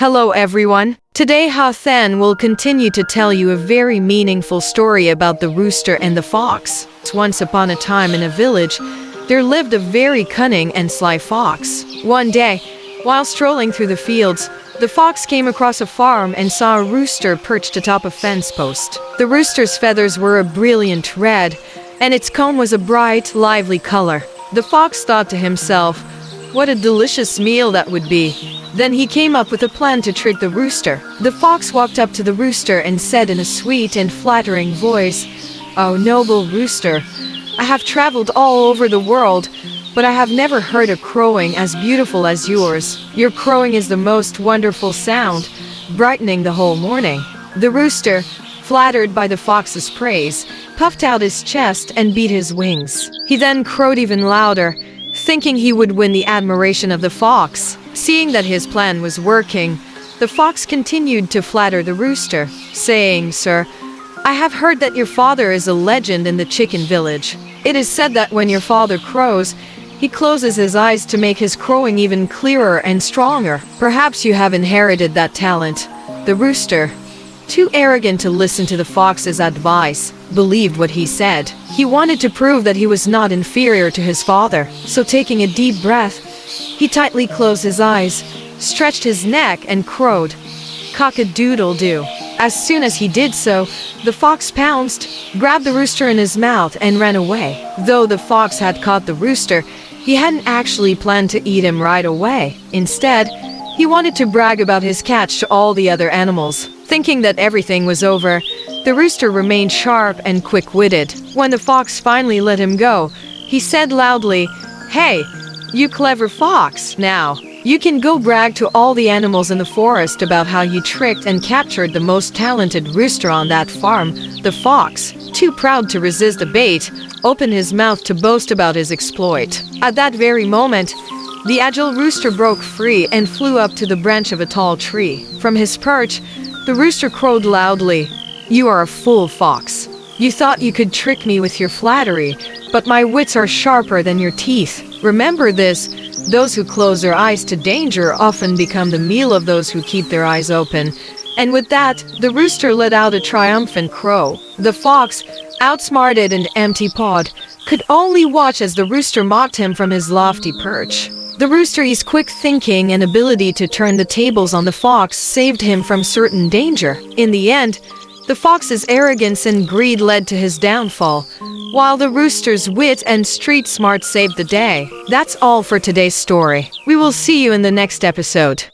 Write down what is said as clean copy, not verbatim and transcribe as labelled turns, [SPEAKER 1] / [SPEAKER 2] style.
[SPEAKER 1] Hello everyone. Today Hathan will continue to tell you a very meaningful story about the rooster and the fox. Once upon a time in a village, there lived a very cunning and sly fox. One day, while strolling through the fields, the fox came across a farm and saw a rooster perched atop a fence post. The rooster's feathers were a brilliant red, and its comb was a bright, lively color. The fox thought to himself, what a delicious meal that would be. Then he came up with a plan to trick the rooster. The fox walked up to the rooster and said in a sweet and flattering voice, "Oh, noble rooster, I have traveled all over the world, but I have never heard a crowing as beautiful as yours. Your crowing is the most wonderful sound, brightening the whole morning." The rooster, flattered by the fox's praise, puffed out his chest and beat his wings. He then crowed even louder, thinking he would win the admiration of the fox. Seeing that his plan was working, the fox continued to flatter the rooster, saying, "Sir, I have heard that your father is a legend in the chicken village. It is said that when your father crows, he closes his eyes to make his crowing even clearer and stronger. Perhaps you have inherited that talent." The rooster, too arrogant to listen to the fox's advice, believed what he said. He wanted to prove that he was not inferior to his father, so taking a deep breath, he tightly closed his eyes, stretched his neck, and crowed, "Cock-a-doodle-doo." As soon as he did so, the fox pounced, grabbed the rooster in his mouth, and ran away. Though the fox had caught the rooster, he hadn't actually planned to eat him right away. Instead, he wanted to brag about his catch to all the other animals. Thinking that everything was over, the rooster remained sharp and quick-witted. When the fox finally let him go, he said loudly, "Hey, you clever fox, now you can go brag to all the animals in the forest about how you tricked and captured the most talented rooster on that farm." The fox, too proud to resist the bait, opened his mouth to boast about his exploit. At that very moment, the agile rooster broke free and flew up to the branch of a tall tree. From his perch, the rooster crowed loudly, "You are a fool, fox. You thought you could trick me with your flattery, but my wits are sharper than your teeth. Remember this, those who close their eyes to danger often become the meal of those who keep their eyes open." And with that, the rooster let out a triumphant crow. The fox, outsmarted and empty-pawed, could only watch as the rooster mocked him from his lofty perch. The rooster's quick thinking and ability to turn the tables on the fox saved him from certain danger. In the end, the fox's arrogance and greed led to his downfall, while the rooster's wit and street smart saved the day. That's all for today's story. We will see you in the next episode.